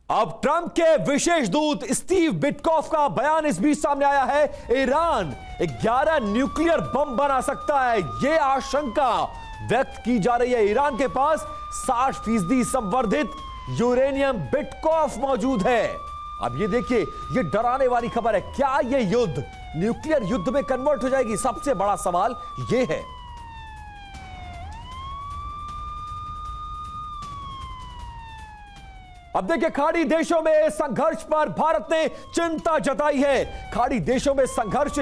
अब ट्रंप के विशेष दूत स्टीव विटकॉफ का बयान इस बीच सामने आया है। ईरान 11 न्यूक्लियर बम बना सकता है, यह आशंका व्यक्त की जा रही है। ईरान के पास 60% संवर्धित यूरेनियम विटकॉफ मौजूद है। अब ये देखिए, ये डराने वाली खबर है। क्या ये युद्ध न्यूक्लियर युद्ध में कन्वर्ट हो जाएगी? सबसे बड़ा सवाल ये है। अब देखिए, खाड़ी देशों में संघर्ष पर भारत ने चिंता जताई है। खाड़ी देशों में संघर्ष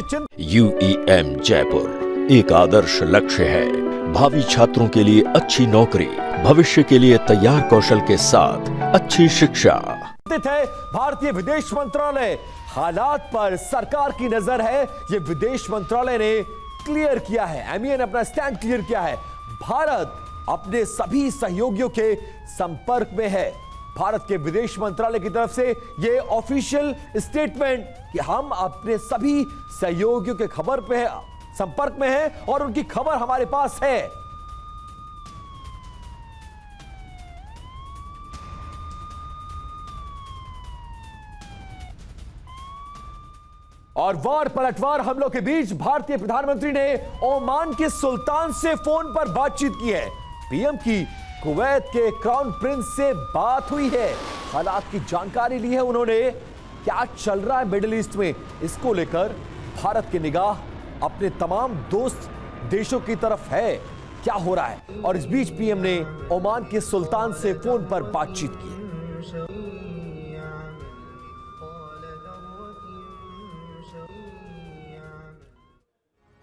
UEM जयपुर एक आदर्श लक्ष्य है। भावी छात्रों के लिए अच्छी नौकरी, भविष्य के लिए तैयार कौशल के साथ अच्छी शिक्षा है। भारतीय विदेश मंत्रालय हालात पर सरकार की नजर है। यह विदेश मंत्रालय ने क्लियर किया है, MEA ने अपना स्टैंड क्लियर किया है। भारत अपने सभी सहयोगियों के संपर्क में है। भारत के विदेश मंत्रालय की तरफ से यह ऑफिशियल स्टेटमेंट कि हम अपने सभी सहयोगियों के खबर पे है, संपर्क में है और उनकी खबर हमारे पास है। और वार पलटवार हमलों के बीच भारतीय प्रधानमंत्री ने ओमान के सुल्तान से फोन पर बातचीत की है। पीएम की कुवैत के क्राउन प्रिंस से बात हुई है, हालात की जानकारी ली है उन्होंने। क्या चल रहा है मिडिल ईस्ट में, इसको लेकर भारत की निगाह अपने तमाम दोस्त देशों की तरफ है। क्या हो रहा है? और इस बीच पीएम ने ओमान के सुल्तान से फोन पर बातचीत की।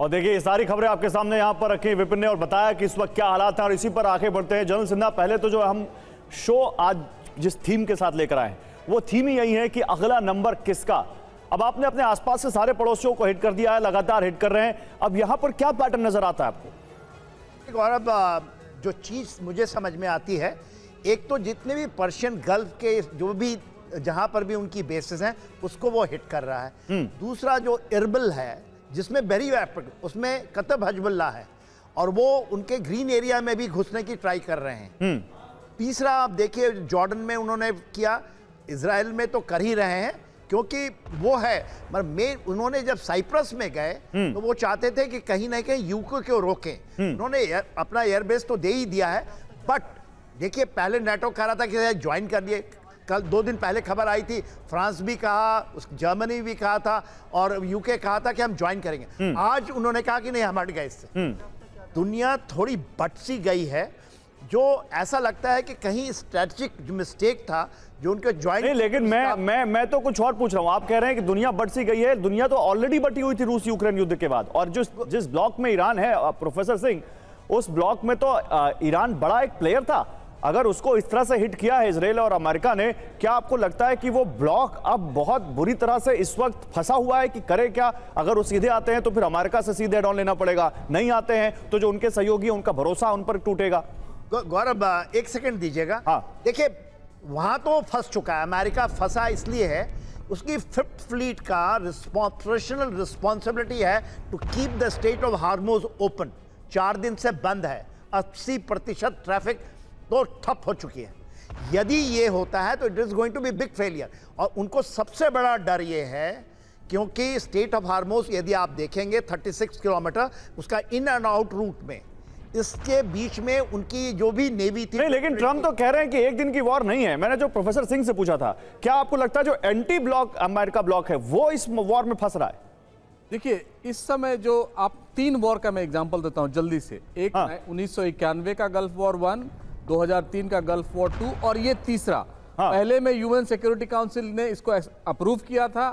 और देखिए, ये सारी खबरें आपके सामने यहां पर रखी विपिन ने और बताया कि इस वक्त क्या हालात हैं और इसी पर आगे बढ़ते हैं। जनरल सिन्हा, पहले तो जो हम शो आज जिस थीम के साथ लेकर आए वो थीम ही यही है कि अगला नंबर किसका। अब आपने अपने आसपास से सारे पड़ोसियों को हिट कर दिया है, लगातार हिट कर रहे हैं। अब यहां पर क्या पैटर्न नजर आता है आपको? गौरव, जो चीज मुझे समझ में आती है, एक तो जितने भी पर्शियन गल्फ के जो भी जहां पर भी उनकी बेसिस हैं उसको वो हिट कर रहा है। दूसरा जो इरबिल है जिसमें बेरी उसमें कतब हजबुल्ला है और वो उनके ग्रीन एरिया में भी घुसने की ट्राई कर रहे हैं। तीसरा आप देखिए, जॉर्डन में उन्होंने किया, इजराइल में तो कर ही रहे हैं क्योंकि वो है। मतलब उन्होंने जब साइप्रस में गए तो वो चाहते थे कि कहीं ना कहीं यूके को रोकें। उन्होंने अपना एयरबेस तो दे ही दिया है, बट देखिए पहले नेटो कह रहा था कि ज्वाइन कर लिए। कल 2 दिन पहले खबर आई थी, फ्रांस भी कहा, जर्मनी भी कहा था और यूके कहा था कि हम ज्वाइन करेंगे। आज उन्होंने कहा कि नहीं, हम हट गए इससे। दुनिया थोड़ी बट सी गई है, जो ऐसा लगता है कि कहीं स्ट्रेटेजिक जो मिस्टेक था जो उनके ज्वाइन। नहीं, लेकिन मैं तो कुछ और पूछ रहा हूं। आप कह रहे हैं कि दुनिया बट सी गई है। दुनिया तो ऑलरेडी बटी हुई थी रूस यूक्रेन युद्ध के बाद, और जिस ब्लॉक में ईरान है, प्रोफेसर सिंह, उस ब्लॉक में तो ईरान बड़ा एक प्लेयर था। अगर उसको इस तरह से हिट किया है इजराइल और अमेरिका ने, क्या आपको लगता है कि वो ब्लॉक अब बहुत बुरी तरह से इस वक्त फंसा हुआ है कि करे क्या? अगर वो सीधे आते हैं तो फिर अमेरिका से सीधे एड ऑन लेना पड़ेगा, नहीं आते हैं तो जो उनके सहयोगी हैं उनका भरोसा उन पर टूटेगा। गौरव, एक सेकंड दीजिएगा। हाँ, देखिए, वहां तो फंस चुका है। अमेरिका फंसा इसलिए है, उसकी 5th फ्लीट का ऑपरेशनल रिस्पॉन्सिबिलिटी है to keep the state of Hormuz open. 4 दिन से बंद है, 80% ट्रैफिक तो ठप हो चुकी है। यदि ये होता है तो it is going to be big failure. और उनको सबसे बड़ा डर ये है क्योंकि स्टेट ऑफ हार्मोज, यदि आप देखेंगे 36 किलोमीटर उसका इन एंड आउट रूट में, इसके बीच में उनकी जो भी नेवी थी। नहीं, लेकिन ट्रंप तो कह रहे हैं कि एक दिन की वॉर नहीं है। मैंने जो प्रोफेसर सिंह से पूछा था, क्या आपको लगता है जो एंटी ब्लॉक अमेरिका ब्लॉक है वो इस वॉर में फंस रहा है? देखिए, इस समय जो आप 3 वॉर का मैं एग्जांपल देता हूं जल्दी से। एक 1991 का गल्फ वॉर 1, 2003 का गल्फ वॉर 2 और ये तीसरा। पहले में यूएन सिक्योरिटी काउंसिल ने इसको अप्रूव किया था,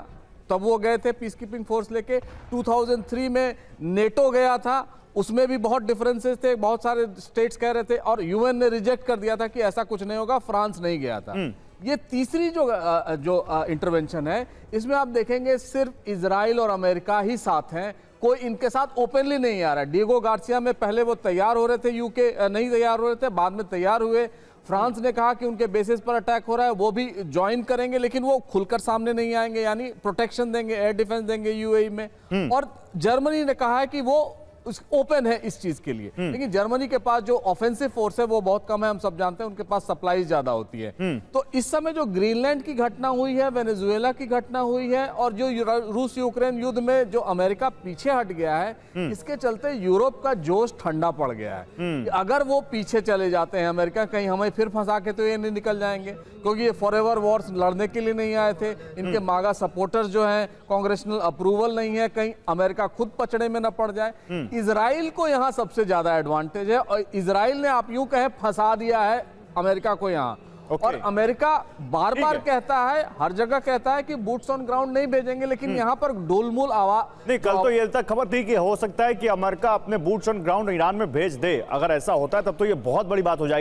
तब वो गए थे पीस कीपिंग फोर्स लेके। 2003 में नेटो गया था, उसमें भी बहुत डिफरेंसेस थे, बहुत सारे स्टेट्स कह रहे थे और यूएन ने रिजेक्ट कर दिया था कि ऐसा कुछ नहीं होगा, फ्रांस नहीं गया था। ये तीसरी जो इंटरवेंशन है, इसमें आप देखेंगे सिर्फ इजराइल और अमेरिका ही साथ हैं, कोई इनके साथ ओपनली नहीं आ रहा है। डिएगो गार्सिया में पहले वो तैयार हो रहे थे, यूके नहीं तैयार हो रहे थे, बाद में तैयार हुए। फ्रांस ने कहा कि उनके बेसिस पर अटैक हो रहा है, वो भी ज्वाइन करेंगे, लेकिन वो खुलकर सामने नहीं आएंगे, यानी प्रोटेक्शन देंगे, एयर डिफेंस देंगे यूएई में। और जर्मनी ने कहा है कि वो ओपन है इस चीज के लिए। लेकिन जर्मनी के पास जो ऑफेंसिव फोर्स है वो बहुत कम है, हम सब जानते हैं, उनके पास सप्लाई ज्यादा होती है। तो इस समय जो ग्रीनलैंड की घटना हुई है, वेनेजुएला की घटना हुई है, और जो रूस यूक्रेन युद्ध में जो अमेरिका पीछे हट गया है, इसके चलते यूरोप का जोश ठंडा पड़ गया है। अगर वो पीछे चले जाते हैं अमेरिका, कहीं हमें फिर फंसा के तो ये नहीं निकल जाएंगे, क्योंकि ये फॉरएवर वॉर्स लड़ने के लिए नहीं आए थे। इनके मागा सपोर्टर्स जो हैं, कांग्रेशनल अप्रूवल नहीं है, कहीं अमेरिका खुद पचड़े में न पड़ जाए। इजराइल को यहां सबसे ज्यादा एडवांटेज है, और इजराइल ने आप यूं कहें फंसा दिया है अमेरिका को यहां। और अमेरिका बार बार कहता है, हर जगह कहता है कि बूट्स ऑन ग्राउंड नहीं भेजेंगे, लेकिन यहां पर डोलमूल आवाज नहीं। कल तो ये तक खबर थी कि हो सकता है कि अमेरिका अपने बूट्स ऑन ग्राउंड ईरान में भेज दे। अगर ऐसा होता है तब तो ये बहुत बड़ी बात हो जाएगी।